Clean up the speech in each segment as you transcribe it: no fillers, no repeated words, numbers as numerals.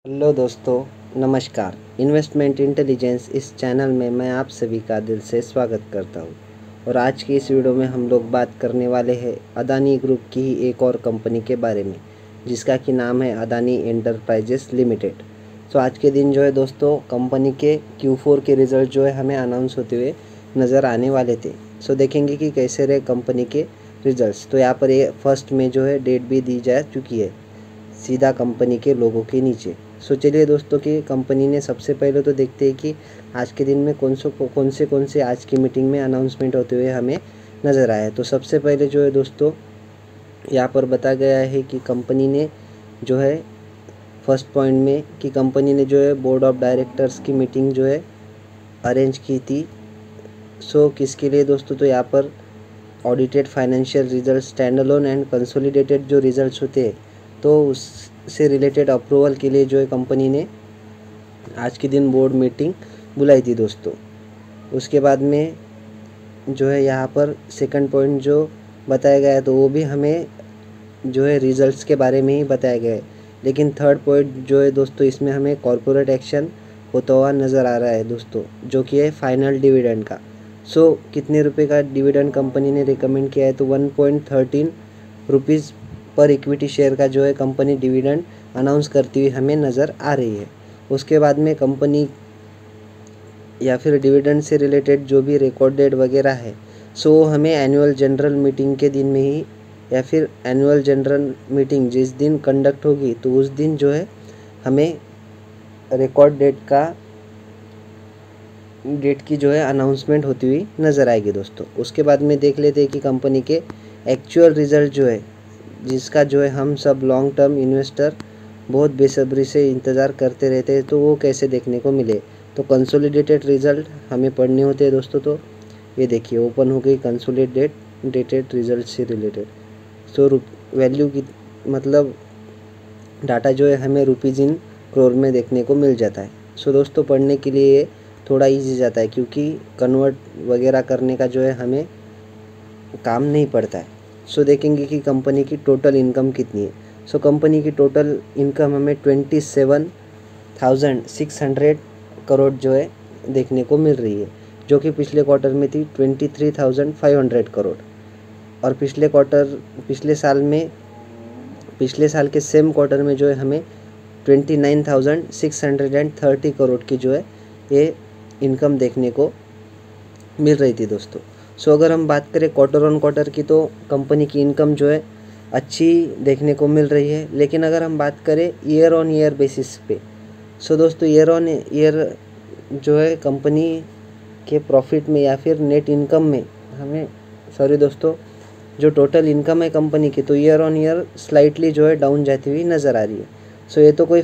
Hello दोस्तों, नमस्कार। Investment intelligence इस चैनल में मैं आप सभी का दिल से स्वागत करता हूं। और आज की इस वीडियो में हम लोग बात करने वाले हैं अदानी ग्रुप की ही एक और कंपनी के बारे में, जिसका कि नाम है अदानी एंटरप्राइजेस लिमिटेड। तो आज के दिन जो है दोस्तों, कंपनी के Q4 के रिज़ल्ट जो है हमें अनाउंस होते हुए नज़र आने वाले थे। सो देखेंगे कि कैसे रहे कंपनी के रिज़ल्ट्स। तो यहाँ पर ये फर्स्ट में जो है डेट भी दी जा चुकी है सीधा कंपनी के लोगों के नीचे। सो चलिए दोस्तों कि कंपनी ने सबसे पहले तो देखते हैं कि आज के दिन में कौन से आज की मीटिंग में अनाउंसमेंट होते हुए हमें नज़र आया। तो सबसे पहले जो है दोस्तों, यहाँ पर बताया गया है कि कंपनी ने जो है फर्स्ट पॉइंट में कि कंपनी ने जो है बोर्ड ऑफ डायरेक्टर्स की मीटिंग जो है अरेंज की थी। सो किसके लिए दोस्तों, तो यहाँ पर audited financial result, stand alone and consolidated जो रिजल्ट्स होते हैं तो उससे रिलेटेड अप्रूवल के लिए जो है कंपनी ने आज के दिन बोर्ड मीटिंग बुलाई थी दोस्तों। उसके बाद में जो है यहाँ पर सेकंड पॉइंट जो बताया गया है तो वो भी हमें जो है रिजल्ट्स के बारे में ही बताया गया है। लेकिन थर्ड पॉइंट जो है दोस्तों, इसमें हमें कॉरपोरेट एक्शन होता हुआ नज़र आ रहा है दोस्तों, जो कि है फाइनल डिविडेंड का। सो कितने रुपए का डिविडेंड कंपनी ने रिकमेंड किया है, तो 1.13 रुपीज़ पर इक्विटी शेयर का जो है कंपनी डिविडेंड अनाउंस करती हुई हमें नज़र आ रही है। उसके बाद में कंपनी या फिर डिविडेंड से रिलेटेड जो भी रिकॉर्ड डेट वगैरह है सो हमें एनुअल जनरल मीटिंग के दिन में ही या फिर एनुअल जनरल मीटिंग जिस दिन कंडक्ट होगी तो उस दिन जो है हमें रिकॉर्ड डेट की जो है अनाउंसमेंट होती हुई नज़र आएगी दोस्तों। उसके बाद में देख लेते हैं कि कंपनी के एक्चुअल रिज़ल्ट जो है, जिसका जो है हम सब लॉन्ग टर्म इन्वेस्टर बहुत बेसब्री से इंतज़ार करते रहते हैं, तो वो कैसे देखने को मिले। तो कंसोलिडेटेड रिज़ल्ट हमें पढ़ने होते हैं दोस्तों। तो ये देखिए ओपन हो गई कंसोलिडेटेड रिज़ल्ट से रिलेटेड। सो वैल्यू की मतलब डाटा जो है हमें रुपीज़ इन करोड़ में देखने को मिल जाता है। सो दोस्तों पढ़ने के लिए ये थोड़ा ईजी जाता है, क्योंकि कन्वर्ट वगैरह करने का जो है हमें काम नहीं पड़ता है। सो देखेंगे कि कंपनी की टोटल इनकम कितनी है। सो कंपनी की टोटल इनकम हमें 27,600 करोड़ जो है देखने को मिल रही है, जो कि पिछले क्वार्टर में थी 23,500 करोड़। और पिछले साल के सेम क्वार्टर में जो है हमें 29,630 करोड़ की जो है ये इनकम देखने को मिल रही थी दोस्तों। सो अगर हम बात करें क्वार्टर ऑन क्वार्टर की, तो कंपनी की इनकम जो है अच्छी देखने को मिल रही है। लेकिन अगर हम बात करें ईयर ऑन ईयर बेसिस पे, सो दोस्तों ईयर ऑन ईयर जो है कंपनी के प्रॉफिट में या फिर नेट इनकम में हमें दोस्तों जो टोटल इनकम है कंपनी की, तो ईयर ऑन ईयर स्लाइटली जो है डाउन जाती हुई नज़र आ रही है। सो ये तो कोई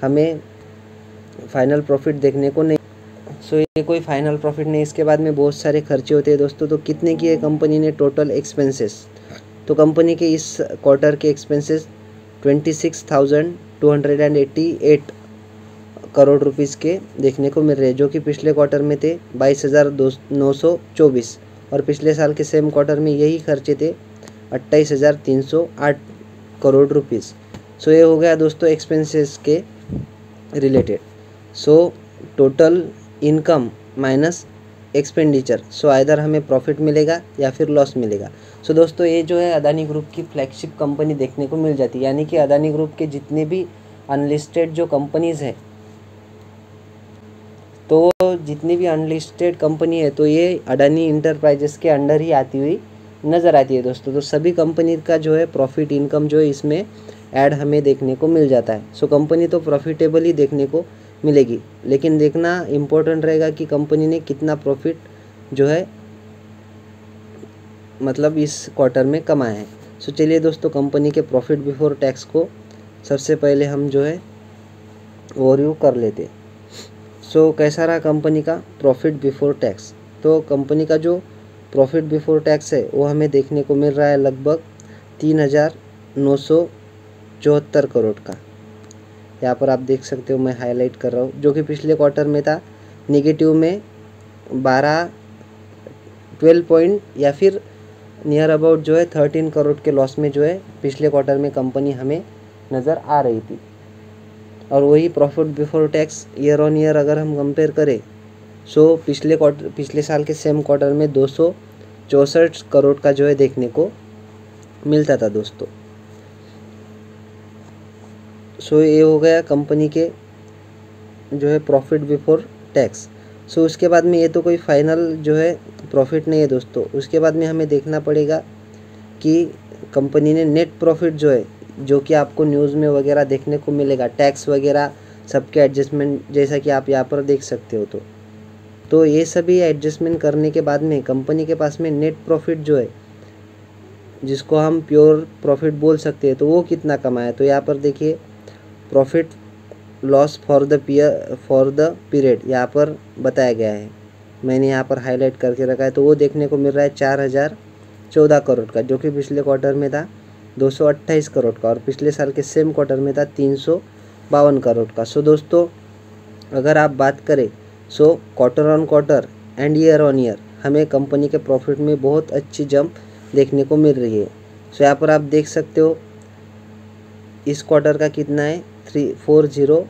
हमें फाइनल प्रॉफिट देखने को नहीं। सो ये कोई फाइनल प्रॉफिट नहीं। इसके बाद में बहुत सारे खर्चे होते हैं दोस्तों। तो कितने किए कंपनी ने टोटल एक्सपेंसेस, तो कंपनी के इस क्वार्टर के एक्सपेंसेस 26,288 करोड़ रुपीज़ के देखने को मिल रहे हैं, जो कि पिछले क्वार्टर में थे 22,924 और पिछले साल के सेम क्वार्टर में यही खर्चे थे 28,308 करोड़ रुपीज़। सो ये हो गया दोस्तों एक्सपेंसेस के related. So total income minus expenditure, so either हमें प्रॉफिट मिलेगा या फिर लॉस मिलेगा। सो दोस्तों ये जो है अदानी ग्रुप की फ्लैगशिप कंपनी देखने को मिल जाती है, यानी कि अदानी ग्रुप के जितने भी अनलिस्टेड जो कंपनीज़ है, तो जितनी भी अनलिस्टेड कंपनी है तो ये अडानी इंटरप्राइजेस के अंडर ही आती हुई नज़र आती है दोस्तों। तो सभी कंपनी का जो है प्रॉफिट इनकम जो है इसमें ऐड हमें देखने को मिल जाता है। सो कंपनी तो प्रॉफिटेबल ही देखने को मिलेगी, लेकिन देखना इम्पोर्टेंट रहेगा कि कंपनी ने कितना प्रॉफिट जो है मतलब इस क्वार्टर में कमाया है। सो चलिए दोस्तों कंपनी के प्रॉफिट बिफोर टैक्स को सबसे पहले हम जो है ओवरव्यू कर लेते हैं। सो कैसा रहा कंपनी का प्रॉफिट बिफोर टैक्स, तो कंपनी का जो प्रॉफिट बिफोर टैक्स है वो हमें देखने को मिल रहा है लगभग 3,974 करोड़ का। यहाँ पर आप देख सकते हो, मैं हाईलाइट कर रहा हूँ, जो कि पिछले क्वार्टर में था नेगेटिव में 12 पॉइंट या फिर नियर अबाउट जो है 13 करोड़ के लॉस में जो है पिछले क्वार्टर में कंपनी हमें नज़र आ रही थी। और वही profit before tax year on year अगर हम कंपेयर करें, सो पिछले साल के सेम क्वार्टर में 264 करोड़ का जो है देखने को मिलता था दोस्तों। सो ये हो गया कंपनी के जो है प्रॉफिट बिफोर टैक्स। सो उसके बाद में ये तो कोई फाइनल जो है प्रॉफिट नहीं है दोस्तों। उसके बाद में हमें देखना पड़ेगा कि कंपनी ने नेट प्रॉफिट जो है, जो कि आपको न्यूज़ में वगैरह देखने को मिलेगा, टैक्स वगैरह सबके एडजस्टमेंट जैसा कि आप यहाँ पर देख सकते हो। तो ये सभी एडजस्टमेंट करने के बाद में कंपनी के पास में नेट प्रॉफिट जो है, जिसको हम प्योर प्रॉफिट बोल सकते हैं, तो वो कितना कमाया। तो यहाँ पर देखिए profit loss for the period यहाँ पर बताया गया है, मैंने यहाँ पर हाईलाइट करके रखा है। तो वो देखने को मिल रहा है 4014 करोड़ का, जो कि पिछले क्वार्टर में था 228 करोड़ का, और पिछले साल के सेम क्वार्टर में था 352 करोड़ का। सो दोस्तों अगर आप बात करें, so quarter on quarter and year on year हमें कंपनी के प्रॉफिट में बहुत अच्छी जंप देखने को मिल रही है। सो यहाँ पर आप देख सकते हो इस क्वार्टर का कितना है 34014,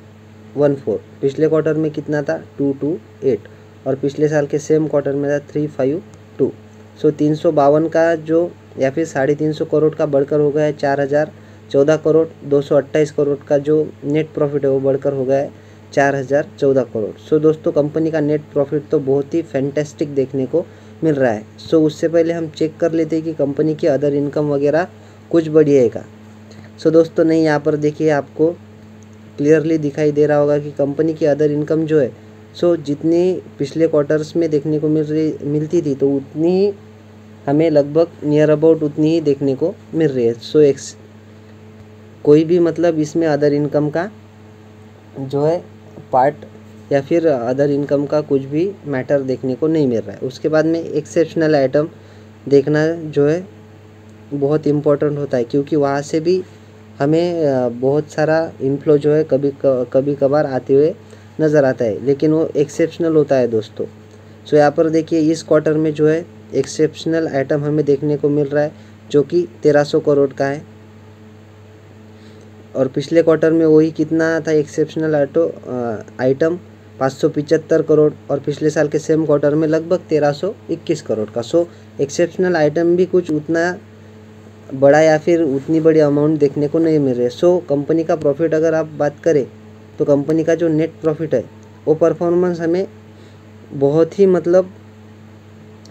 पिछले क्वार्टर में कितना था 228, और पिछले साल के सेम क्वार्टर में था 352। सो 352 का जो या फिर 350 करोड़ का बढ़कर हो गया है 4014 करोड़। 228 करोड़ का जो नेट प्रॉफिट है वो बढ़कर हो गया है 4014 करोड़। सो दोस्तों कंपनी का नेट प्रॉफिट तो बहुत ही फैंटेस्टिक देखने को मिल रहा है। सो उससे पहले हम चेक कर लेते हैं कि कंपनी की अदर इनकम वगैरह कुछ बढ़िया है क्या। सो दोस्तों नहीं, यहाँ पर देखिए आपको क्लियरली दिखाई दे रहा होगा कि कंपनी की अदर इनकम जो है, सो जितनी पिछले क्वार्टर्स में देखने को मिलती थी, तो उतनी ही हमें लगभग नियर अबाउट उतनी ही देखने को मिल रही है। सो कोई भी मतलब इसमें अदर इनकम का जो है पार्ट या फिर अदर इनकम का कुछ भी मैटर देखने को नहीं मिल रहा है। उसके बाद में एक्सेप्शनल आइटम देखना जो है बहुत इम्पोर्टेंट होता है, क्योंकि वहाँ से भी हमें बहुत सारा इनफ्लो जो है कभी कभार आते हुए नज़र आता है, लेकिन वो एक्सेप्शनल होता है दोस्तों। सो यहाँ पर देखिए इस क्वार्टर में जो है एक्सेप्शनल आइटम हमें देखने को मिल रहा है, जो कि 1300 करोड़ का है, और पिछले क्वार्टर में वही कितना था एक्सेप्शनल आइटम 575 करोड़, और पिछले साल के सेम क्वार्टर में लगभग 1321 करोड़ का। सो एक्सेप्शनल आइटम भी कुछ उतना बड़ा या फिर उतनी बड़ी अमाउंट देखने को नहीं मिल रही है। सो कंपनी का प्रॉफिट अगर आप बात करें, तो कंपनी का जो नेट प्रॉफिट है वो परफॉर्मेंस हमें बहुत ही मतलब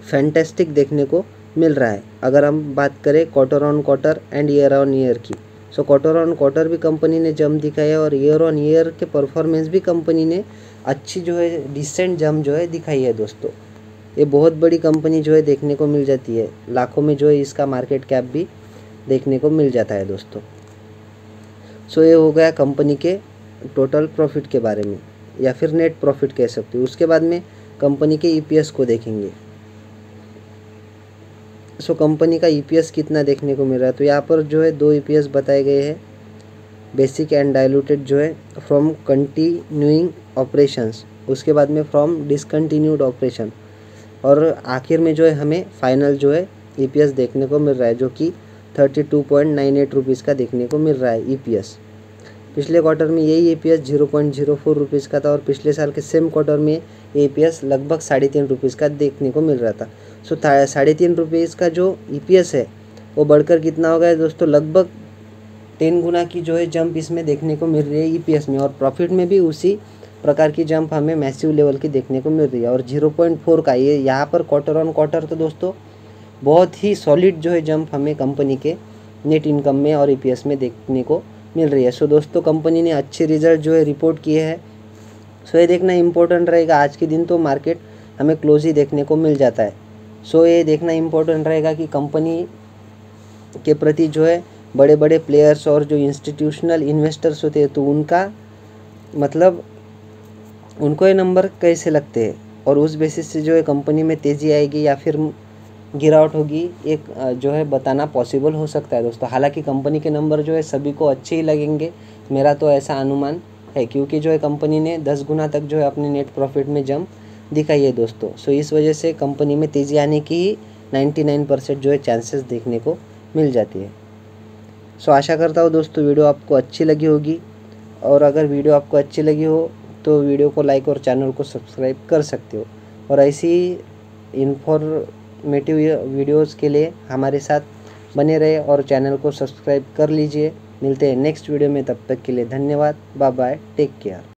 फैंटेस्टिक देखने को मिल रहा है। अगर हम बात करें quarter on quarter and year on year की, सो क्वार्टर ऑन क्वार्टर भी कंपनी ने जंप दिखाया है, और ईयर ऑन ईयर के परफॉर्मेंस भी कंपनी ने अच्छी जो है डिसेंट जंप जो है दिखाई है दोस्तों। ये बहुत बड़ी कंपनी जो है देखने को मिल जाती है, लाखों में जो है इसका मार्केट कैप भी देखने को मिल जाता है दोस्तों। सो ये हो गया कंपनी के टोटल प्रॉफिट के बारे में, या फिर नेट प्रॉफिट कह सकते हो। उसके बाद में कंपनी के ईपीएस को देखेंगे। सो कंपनी का ईपीएस कितना देखने को मिल रहा है, तो यहाँ पर जो है 2 ईपीएस बताए गए हैं, बेसिक एंड डाइल्यूटेड जो है फ्रॉम कंटिन्यूइंग ऑपरेशंस, उसके बाद में फ्रॉम डिसकंटिन्यूड ऑपरेशन, और आखिर में जो है हमें फाइनल जो है ईपीएस देखने को मिल रहा है, जो कि 32.98 रुपीज़ का देखने को मिल रहा है ईपीएस। पिछले क्वार्टर में यही ईपीएस 0.04 रुपीज़ का था, और पिछले साल के सेम क्वार्टर में ईपीएस लगभग 3.5 रुपीज़ का देखने को मिल रहा था। सो 3.5 रुपीज़ का जो ईपीएस है वो बढ़कर कितना हो गया है दोस्तों, लगभग 10 गुना की जो है जंप इसमें देखने को मिल रही है ईपीएस में, और प्रॉफिट में भी उसी प्रकार की जंप हमें मैसिव लेवल की देखने को मिल रही है। और 0.4 का ये यहाँ पर क्वार्टर ऑन क्वार्टर तो दोस्तों बहुत ही सॉलिड जो है जंप हमें कंपनी के नेट इनकम में और ईपीएस में देखने को मिल रही है। सो दोस्तों कंपनी ने अच्छे रिजल्ट जो है रिपोर्ट किए हैं। सो ये देखना इम्पोर्टेंट रहेगा, आज के दिन तो मार्केट हमें क्लोज ही देखने को मिल जाता है। सो ये देखना इम्पोर्टेंट रहेगा कि कंपनी के प्रति जो है बड़े बड़े प्लेयर्स और जो इंस्टीट्यूशनल इन्वेस्टर्स होते हैं, तो उनका मतलब उनको ये नंबर कैसे लगते हैं, और उस बेसिस से जो है कंपनी में तेज़ी आएगी या फिर गिरावट होगी, एक जो है बताना पॉसिबल हो सकता है दोस्तों। हालांकि कंपनी के नंबर जो है सभी को अच्छे ही लगेंगे, मेरा तो ऐसा अनुमान है, क्योंकि जो है कंपनी ने 10 गुना तक जो है अपने नेट प्रॉफिट में जंप दिखाई है दोस्तों। सो इस वजह से कंपनी में तेज़ी आने की ही 99% जो है चांसेस देखने को मिल जाती है। सो आशा करता हूँ दोस्तों वीडियो आपको अच्छी लगी होगी। और अगर वीडियो आपको अच्छी लगी हो तो वीडियो को लाइक और चैनल को सब्सक्राइब कर सकते हो। और ऐसी इन्फॉर्मेटिव वीडियोज़ के लिए हमारे साथ बने रहे और चैनल को सब्सक्राइब कर लीजिए। मिलते हैं नेक्स्ट वीडियो में, तब तक के लिए धन्यवाद। Bye bye, take care.